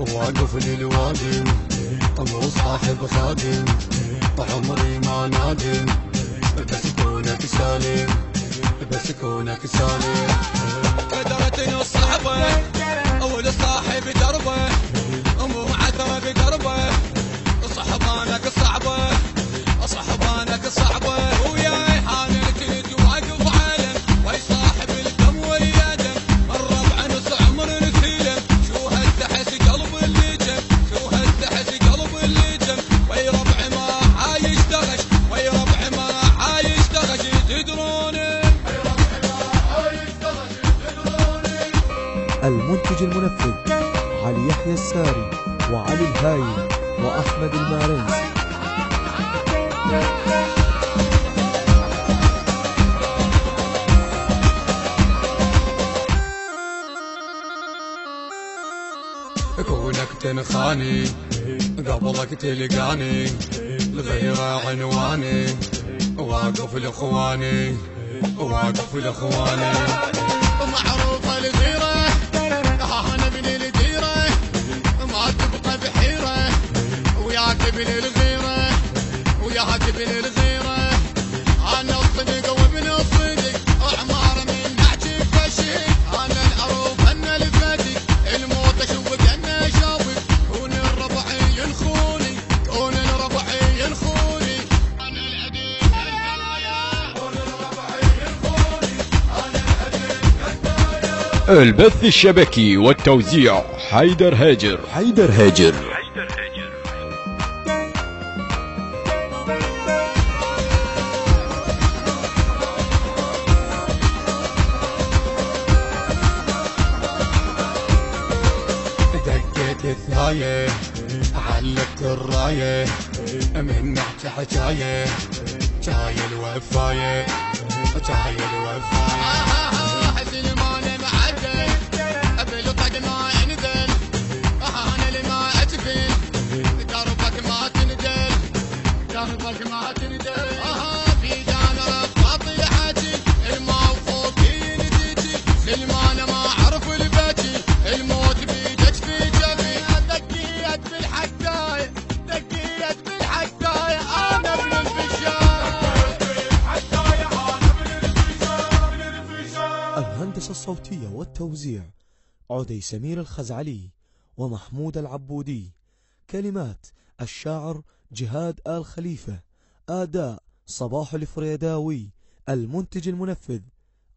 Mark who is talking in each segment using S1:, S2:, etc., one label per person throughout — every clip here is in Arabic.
S1: واقف للوادم مو صاحب خادم عمري ما نادم بس كونك سالم بس كونك سالم.
S2: قدرتني الصحبة ولصاحب دربه مو عثرة بقربه صحبانك صعبة صحبانك صعبة وياي حانتني واقف عالم وي صاحب الدم واليدم الربع نص عمر نسيلم شو هالتحس قلب اللي جم شو هالتحس قلب اللي جم وي ربع ما عايش دغش وي ربع ما عايش دغش تدروني
S3: المنتج المنفذ علي يحيى الساري وعلي الهايل وأحمد المارنز.
S1: كونك تنخاني قبلك تلقاني الغيرة عنواني واقف لاخواني واقف لاخواني.
S2: معروفة الغيرة انا من الديرة ما تبقى بحيرة وياك ابن الغيرة وياك ابن الغيرة انا الصدق وابن الصدق اعمار من نحكي بفشي انا العروف انا الفتك الموت اشوق انا شافك كون الربعي ينخوني كون الربعي ينخوني انا العديد كون الربعي ينخوني انا العديد.
S4: البث الشبكي والتوزيع حيدر هاجر. حيدر هاجر.
S1: دقيت الثاية علقت الراية من نحكي حكاية جاي الوفاية جاي الوفاية.
S2: سلمان معدل بلطق ما ينزل انا اللي ما اتفل دربك ما تنزل دربك ما تنزل في جانا رفاطي حكي الماء فوقي نديتي سلمان ما اعرف البكي الموت بيدك في جبي دقيت بالحكايه دقيت بالحكايه انا ابن
S3: الهندسة الصوتية والتوزيع عدي سمير الخزعلي ومحمود العبودي. كلمات الشاعر جهاد آل خليفة. أداء صباح الفريداوي. المنتج المنفذ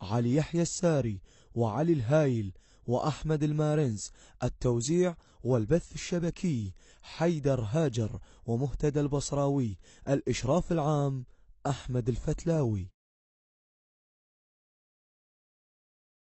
S3: علي يحيى الساري وعلي الهايل وأحمد المارنز. التوزيع والبث الشبكي حيدر هاجر ومهتدى البصراوي. الإشراف العام أحمد الفتلاوي.